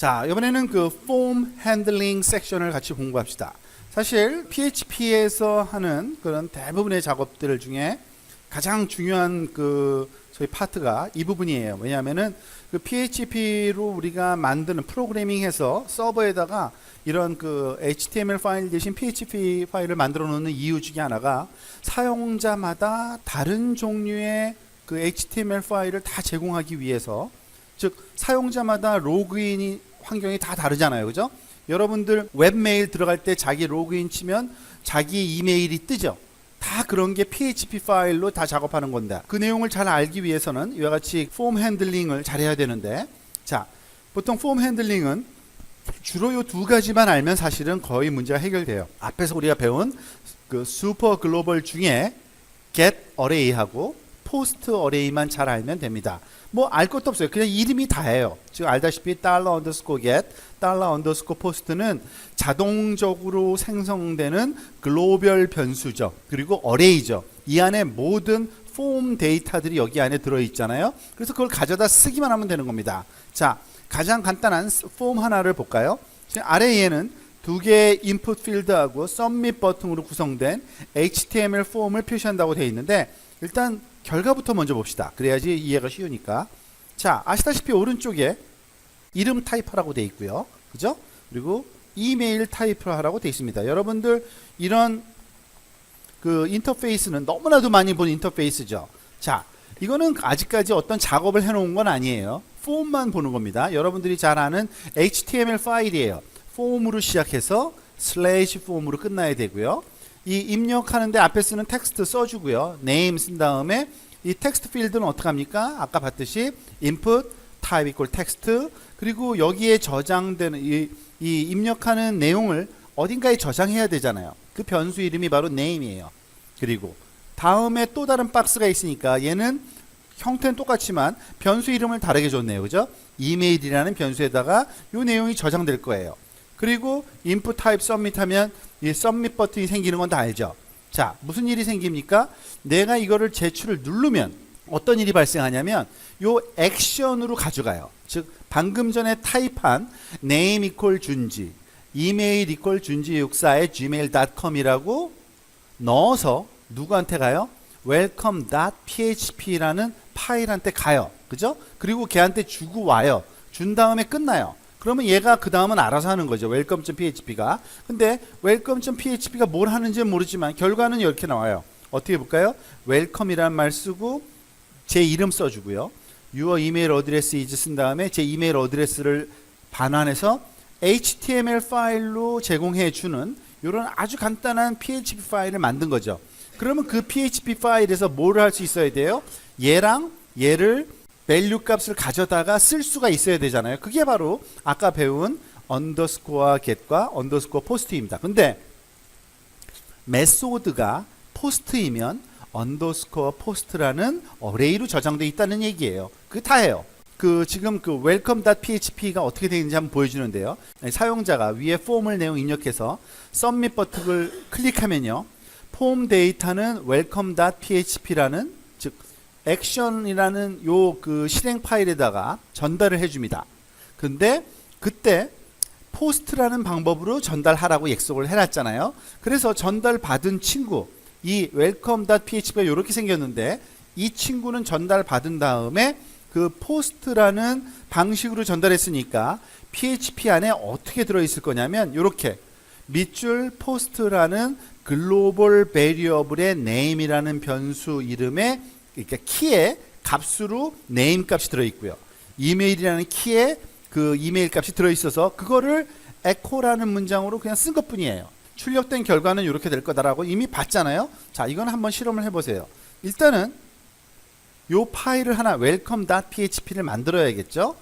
자, 이번에는 그 폼 핸들링 섹션을 같이 공부합시다. 사실 PHP에서 하는 그런 대부분의 작업들 중에 가장 중요한 그 저희 파트가 이 부분이에요. 왜냐하면은 그 PHP로 우리가 만드는 프로그래밍해서 서버에다가 이런 그 HTML 파일 대신 PHP 파일을 만들어 놓는 이유 중에 하나가 사용자마다 다른 종류의 그 HTML 파일을 다 제공하기 위해서, 즉 사용자마다 로그인이 환경이 다 다르잖아요, 그죠? 여러분들 웹메일 들어갈 때 자기 로그인 치면 자기 이메일이 뜨죠. 다 그런 게 PHP 파일로 다 작업하는 건데, 그 내용을 잘 알기 위해서는 이와 같이 폼 핸들링을 잘 해야 되는데, 자, 보통 폼 핸들링은 주로 요 두 가지만 알면 사실은 거의 문제가 해결돼요. 앞에서 우리가 배운 그 슈퍼 글로벌 중에 get array하고 post array만 잘 알면 됩니다. 뭐 알 것도 없어요. 그냥 이름이 다예요. 지금 알다시피 $_get, $_post는 자동적으로 생성되는 글로벌 변수죠. 그리고 array죠. 이 안에 모든 폼 데이터들이 여기 안에 들어있잖아요. 그래서 그걸 가져다 쓰기만 하면 되는 겁니다. 자, 가장 간단한 폼 하나를 볼까요? 지금 아래에는 두 개의 인풋 필드하고 submit 버튼으로 구성된 HTML 폼을 표시한다고 되어 있는데, 일단 결과부터 먼저 봅시다. 그래야지 이해가 쉬우니까. 자, 아시다시피 오른쪽에 이름 타입하라고 되어 있고요, 그죠? 그리고 이메일 타입하라고 되어 있습니다. 여러분들 이런 그 인터페이스는 너무나도 많이 본 인터페이스죠. 자, 이거는 아직까지 어떤 작업을 해놓은 건 아니에요. 폼만 보는 겁니다. 여러분들이 잘 아는 HTML 파일이에요. 폼으로 시작해서 슬래시 폼으로 끝나야 되고요. 이 입력하는데 앞에 쓰는 텍스트 써주고요. name 쓴 다음에 이 텍스트 필드는 어떻게 합니까? 아까 봤듯이 input type equal text, 그리고 여기에 저장되는 이 입력하는 내용을 어딘가에 저장해야 되잖아요. 그 변수 이름이 바로 name이에요. 그리고 다음에 또 다른 박스가 있으니까 얘는 형태는 똑같지만 변수 이름을 다르게 줬네요, 그죠? 이메일이라는 변수에다가 이 내용이 저장될 거예요. 그리고 input type submit 하면 이 submit 버튼이 생기는 건 다 알죠? 자, 무슨 일이 생깁니까? 내가 이거를 제출을 누르면 어떤 일이 발생하냐면 요 액션으로 가져가요. 즉 방금 전에 타입한 name equal 준지, email equal 준지64 gmail.com이라고 넣어서 누구한테 가요? welcome.php라는 파일한테 가요. 그죠? 그리고 걔한테 주고 와요. 준 다음에 끝나요. 그러면 얘가 그 다음은 알아서 하는 거죠. welcome.php가. 근데 welcome.php가 뭘 하는지는 모르지만 결과는 이렇게 나와요. 어떻게 볼까요? welcome이라는 말 쓰고 제 이름 써주고요. your email address is 쓴 다음에 제 이메일 어드레스를 반환해서 HTML 파일로 제공해 주는 이런 아주 간단한 PHP 파일을 만든 거죠. 그러면 그 PHP 파일에서 뭘 할 수 있어야 돼요? 얘랑 얘를 value 값을 가져다가 쓸 수가 있어야 되잖아요. 그게 바로 아까 배운 underscore get과 underscore post입니다. 근데 메소드가 post이면 underscore post라는 array로 저장되어 있다는 얘기예요. 그게 다예요. 그 지금 그 welcome.php가 어떻게 되는지 한번 보여주는데요. 사용자가 위에 폼을 내용 입력해서 submit 버튼을 클릭하면요, 폼 데이터는 welcome.php라는 즉 액션이라는 요 그 실행 파일에다가 전달을 해줍니다. 근데 그때 포스트라는 방법으로 전달하라고 약속을 해놨잖아요. 그래서 전달받은 친구, 이 welcome.php가 이렇게 생겼는데 이 친구는 전달받은 다음에 그 포스트라는 방식으로 전달했으니까 PHP 안에 어떻게 들어있을 거냐면 이렇게 밑줄 포스트라는 글로벌 베리어블의 name이라는 변수 이름에, 그러니까 키의 값으로 name 값이 들어있고요. 이메일이라는 키에 그 이메일 값이 들어있어서 그거를 echo라는 문장으로 그냥 쓴 것 뿐이에요. 출력된 결과는 이렇게 될 거다라고 이미 봤잖아요. 자, 이건 한번 실험을 해보세요. 일단은 요 파일을 하나 welcome.php를 만들어야겠죠.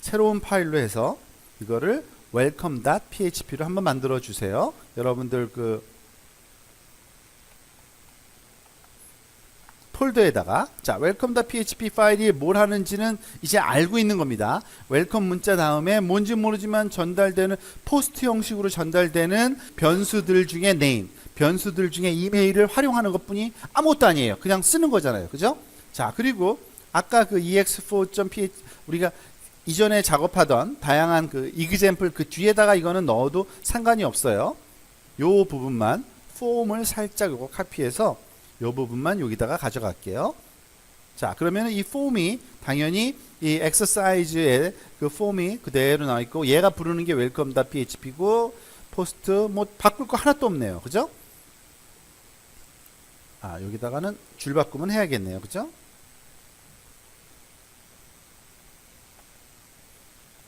새로운 파일로 해서 이거를 welcome.php로 한번 만들어 주세요. 여러분들 그 폴더에다가, 자, welcome.php 파일이 뭘 하는지는 이제 알고 있는 겁니다. 웰컴 문자 다음에 뭔지 모르지만 전달되는 포스트 형식으로 전달되는 변수들 중에 name, 변수들 중에 이메일을 활용하는 것뿐이 아무것도 아니에요. 그냥 쓰는 거잖아요, 그죠? 자, 그리고 아까 그 ex4.php 우리가 이전에 작업하던 다양한 그 example 그 뒤에다가 이거는 넣어도 상관이 없어요. 요 부분만 폼을 살짝 요거 카피해서 요 부분만 여기다가 가져갈게요. 자, 그러면 이 폼이 당연히 이 엑서사이즈의 그 폼이 그대로 나와 있고, 얘가 부르는 게 welcome.php고 포스트 뭐 바꿀 거 하나도 없네요. 그죠? 아, 여기다가는 줄 바꾸면 해야겠네요. 그죠?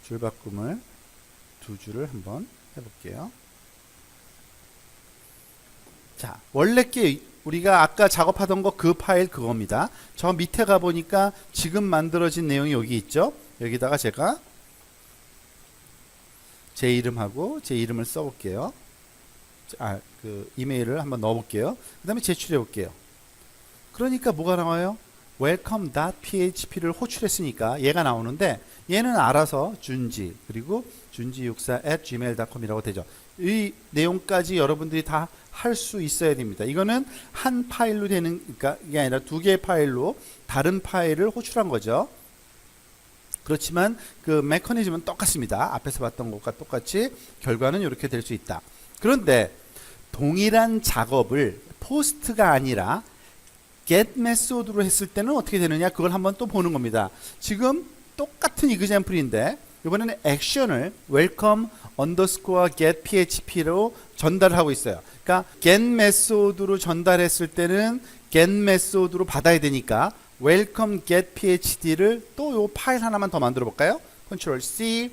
줄 바꿈을 두 줄을 한번 해볼게요. 자, 원래 게 우리가 아까 작업하던 거 그 파일 그겁니다. 저 밑에 가보니까 지금 만들어진 내용이 여기 있죠. 여기다가 제가 제 이름하고 제 이름을 써볼게요. 그 이메일을 한번 넣어볼게요. 그 다음에 제출해 볼게요. 그러니까 뭐가 나와요? welcome.php를 호출했으니까 얘가 나오는데, 얘는 알아서 준지 그리고 준지64@gmail.com이라고 되죠. 이 내용까지 여러분들이 다 할 수 있어야 됩니다. 이거는 한 파일로 되는, 그러니까 이게 아니라 두 개의 파일로 다른 파일을 호출한 거죠. 그렇지만 그 메커니즘은 똑같습니다. 앞에서 봤던 것과 똑같이 결과는 이렇게 될 수 있다. 그런데 동일한 작업을 포스트가 아니라 get 메소드로 했을 때는 어떻게 되느냐, 그걸 한번 또 보는 겁니다. 지금 똑같은 example인데 이번에는 액션을 welcome underscore get php로 전달하고 있어요. 그러니까 get 메소드로 전달했을 때는 get 메소드로 받아야 되니까 welcome get phd를 또 요 파일 하나만 더 만들어 볼까요? Ctrl C,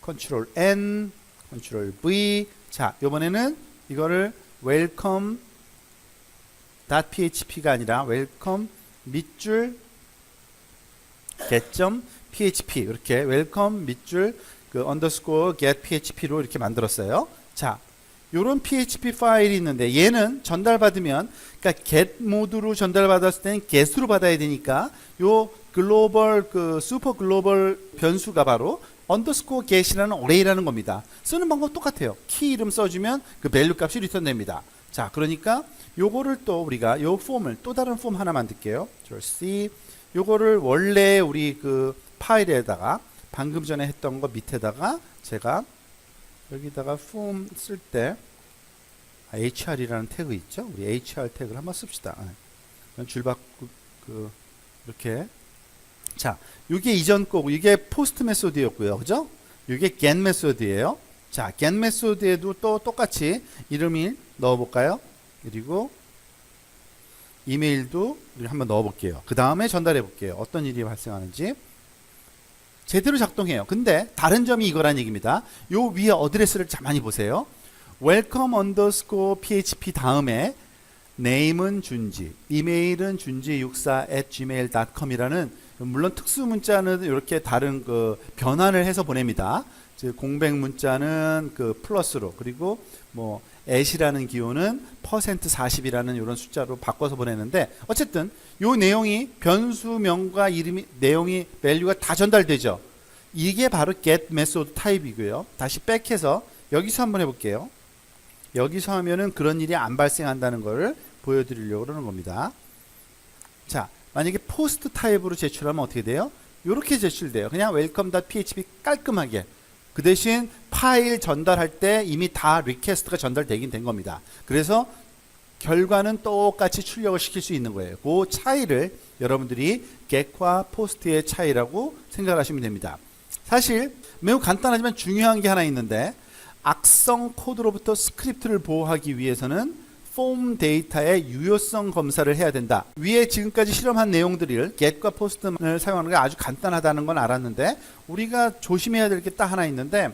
Ctrl N, Ctrl V. 자, 이번에는 이거를 welcome .php가 아니라 welcome 밑줄 get.php, 이렇게 welcome 밑줄 그 underscore get php로 이렇게 만들었어요. 자, 요런 PHP 파일이 있는데 얘는 전달받으면, 그러니까 get 모드로 전달받았을 때는 get으로 받아야 되니까 요 글로벌 그 슈퍼 글로벌 변수가 바로 underscore get이라는 어레이라는 겁니다. 쓰는 방법 똑같아요. 키 이름 써주면 그 밸류 값이 리턴됩니다. 자, 그러니까 요거를 또 우리가 요 폼을 또 다른 폼 하나 만들게요. C, 요거를 원래 우리 그 파일에다가 방금 전에 했던 거 밑에다가 제가 여기다가 폼 쓸 때 HR이라는 태그 있죠. 우리 HR 태그를 한번 씁시다. 줄 바꾸 이렇게. 자, 이게 이전 거고 이게 포스트 메소드였고요. 그죠? 이게 get 메소드예요. 자, get 메소드에도 또 똑같이 이름을 넣어 볼까요? 그리고 이메일도 한번 넣어 볼게요. 그 다음에 전달해 볼게요. 어떤 일이 발생하는지. 제대로 작동해요. 근데 다른 점이 이거란 얘기입니다. 요 위에 어드레스를 많이 보세요. welcome underscore php 다음에 name은 준지, 이메일은 준지64@gmail.com이라는, 물론 특수 문자는 이렇게 다른 그 변환을 해서 보냅니다. 즉 공백 문자는 그 플러스로, 그리고 뭐 at이라는 기호는 %40이라는 이런 숫자로 바꿔서 보내는데, 어쨌든 요 내용이 변수명과 이름이 내용이 밸류가 다 전달되죠. 이게 바로 get 메소드 타입이고요. 다시 백해서 여기서 한번 해볼게요. 여기서 하면은 그런 일이 안 발생한다는 걸 보여드리려고 그러는 겁니다. 자, 만약에 포스트 타입으로 제출하면 어떻게 돼요? 이렇게 제출돼요. 그냥 welcome.php 깔끔하게. 그 대신 파일 전달할 때 이미 다 리퀘스트가 전달되긴 된 겁니다. 그래서 결과는 똑같이 출력을 시킬 수 있는 거예요. 그 차이를 여러분들이 get과 post의 차이라고 생각하시면 됩니다. 사실 매우 간단하지만 중요한 게 하나 있는데, 악성 코드로부터 스크립트를 보호하기 위해서는 폼 데이터의 유효성 검사를 해야 된다. 위에 지금까지 실험한 내용들을 get과 post를 사용하는 게 아주 간단하다는 건 알았는데, 우리가 조심해야 될 게 딱 하나 있는데,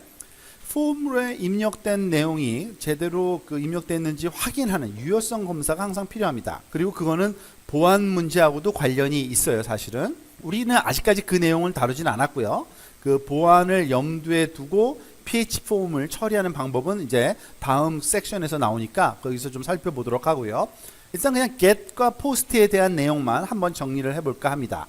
폼에 입력된 내용이 제대로 그 입력됐는지 확인하는 유효성 검사가 항상 필요합니다. 그리고 그거는 보안 문제하고도 관련이 있어요. 사실은 우리는 아직까지 그 내용을 다루진 않았고요. 그 보안을 염두에 두고 PHP 폼을 처리하는 방법은 이제 다음 섹션에서 나오니까 거기서 좀 살펴보도록 하고요. 일단 그냥 get과 post에 대한 내용만 한번 정리를 해볼까 합니다.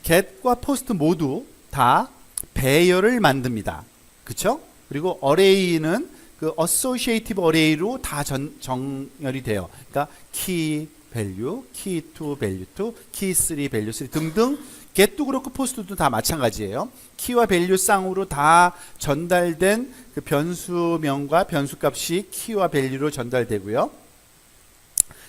get과 post 모두 다 배열을 만듭니다. 그쵸? 그리고 array는 그 associative array로 다 정렬이 돼요. 그러니까 key value, key 2 value 2, key 3 value 3 등등 get도 그렇고 post도 다 마찬가지예요. 키와 밸류 쌍으로 다 전달된 그 변수명과 변수값이 키와 밸류로 전달되고요.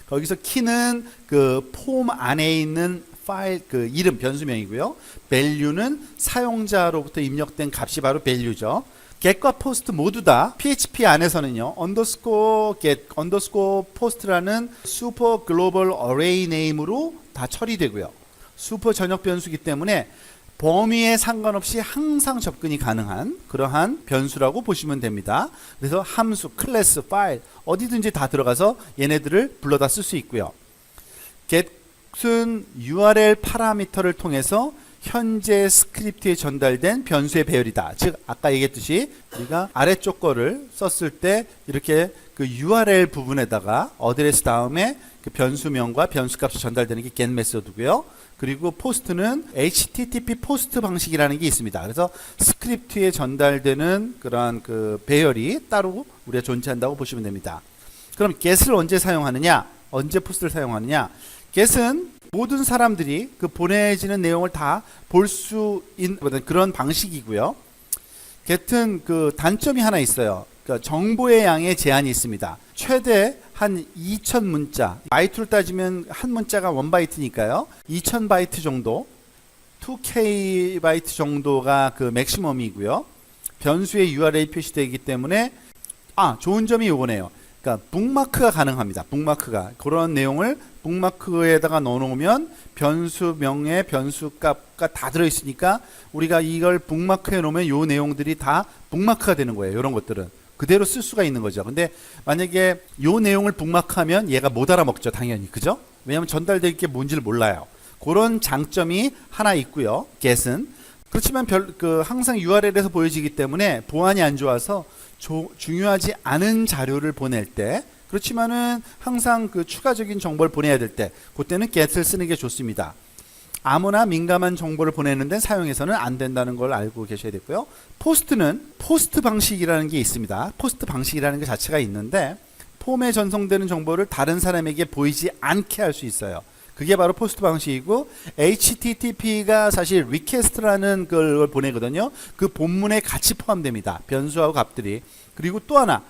거기서 키는 그 폼 안에 있는 파일 그 이름 변수명이고요. value는 사용자로부터 입력된 값이 바로 value죠. get과 post 모두 다 PHP 안에서는요. underscore get, underscore post라는 super global array name으로 다 처리되고요. 슈퍼 전역 변수이기 때문에 범위에 상관없이 항상 접근이 가능한 그러한 변수라고 보시면 됩니다. 그래서 함수, 클래스, 파일 어디든지 다 들어가서 얘네들을 불러다 쓸 수 있고요. get은 URL 파라미터를 통해서 현재 스크립트에 전달된 변수의 배열이다. 즉 아까 얘기했듯이 우리가 아래쪽 거를 썼을 때 이렇게 그 URL 부분에다가 어드레스 다음에 그 변수명과 변수값이 전달되는 게 get 메소드고요. 그리고 포스트는 HTTP 포스트 방식이라는 게 있습니다. 그래서 스크립트에 전달되는 그러한 그 배열이 따로 우리가 존재한다고 보시면 됩니다. 그럼 get을 언제 사용하느냐? 언제 포스트를 사용하느냐? get은 모든 사람들이 그 보내지는 내용을 다 볼 수 있는 그런 방식이고요. get은 그 단점이 하나 있어요. 그러니까 정보의 양에 제한이 있습니다. 최대 한 2000문자, 바이트로 따지면 한 문자가 1바이트니까요. 2000바이트 정도, 2K 바이트 정도가 그 맥시멈이고요. 변수의 URL이 표시되기 때문에 좋은 점이 요거네요. 그러니까 북마크가 가능합니다. 북마크가 그런 내용을 북마크에다가 넣어놓으면 변수명의 변수값과 다 들어있으니까 우리가 이걸 북마크에 놓으면 요 내용들이 다 북마크가 되는 거예요. 이런 것들은 그대로 쓸 수가 있는 거죠. 근데 만약에 요 내용을 북마크하면 얘가 못 알아먹죠. 당연히. 그죠? 왜냐하면 전달될 게 뭔지를 몰라요. 그런 장점이 하나 있고요. get은. 그렇지만 항상 URL에서 보여지기 때문에 보안이 안 좋아서 중요하지 않은 자료를 보낼 때, 그렇지만은 항상 그 추가적인 정보를 보내야 될 때, 그때는 get을 쓰는 게 좋습니다. 아무나 민감한 정보를 보내는 데 사용해서는 안 된다는 걸 알고 계셔야 되고요. 포스트는 포스트 방식이라는 게 있습니다. 포스트 방식이라는 게 자체가 있는데 폼에 전송되는 정보를 다른 사람에게 보이지 않게 할 수 있어요. 그게 바로 포스트 방식이고, HTTP가 사실 리퀘스트라는 걸 보내거든요. 그 본문에 같이 포함됩니다. 변수하고 값들이. 그리고 또 하나,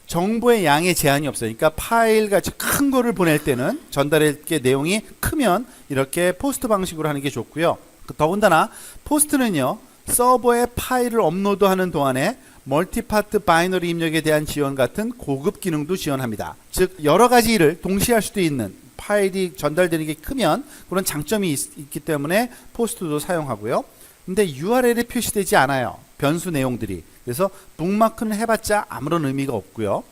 정보의 양의 제한이 없어요. 그러니까 파일 같이 큰 거를 보낼 때는 전달할 게 내용이 크면 이렇게 포스트 방식으로 하는 게 좋고요. 더군다나 포스트는요, 서버에 파일을 업로드하는 동안에 멀티파트 바이너리 입력에 대한 지원 같은 고급 기능도 지원합니다. 즉 여러 가지 일을 동시에 할 수도 있는, 파일이 전달되는 게 크면 그런 장점이 있기 때문에 포스트도 사용하고요. 근데 URL에 표시되지 않아요. 변수 내용들이. 그래서 북마크는 해봤자 아무런 의미가 없고요.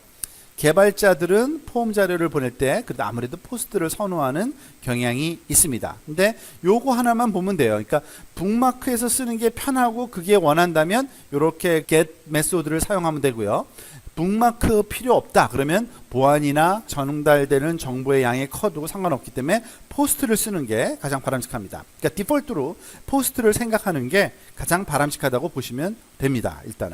개발자들은 폼 자료를 보낼 때 그래도 아무래도 포스트를 선호하는 경향이 있습니다. 근데 요거 하나만 보면 돼요. 그러니까 북마크에서 쓰는 게 편하고 그게 원한다면 이렇게 get 메소드를 사용하면 되고요. 북마크 필요 없다 그러면 보안이나 전달되는 정보의 양이 커도 상관없기 때문에 포스트를 쓰는 게 가장 바람직합니다. 그러니까 디폴트로 포스트를 생각하는 게 가장 바람직하다고 보시면 됩니다. 일단은.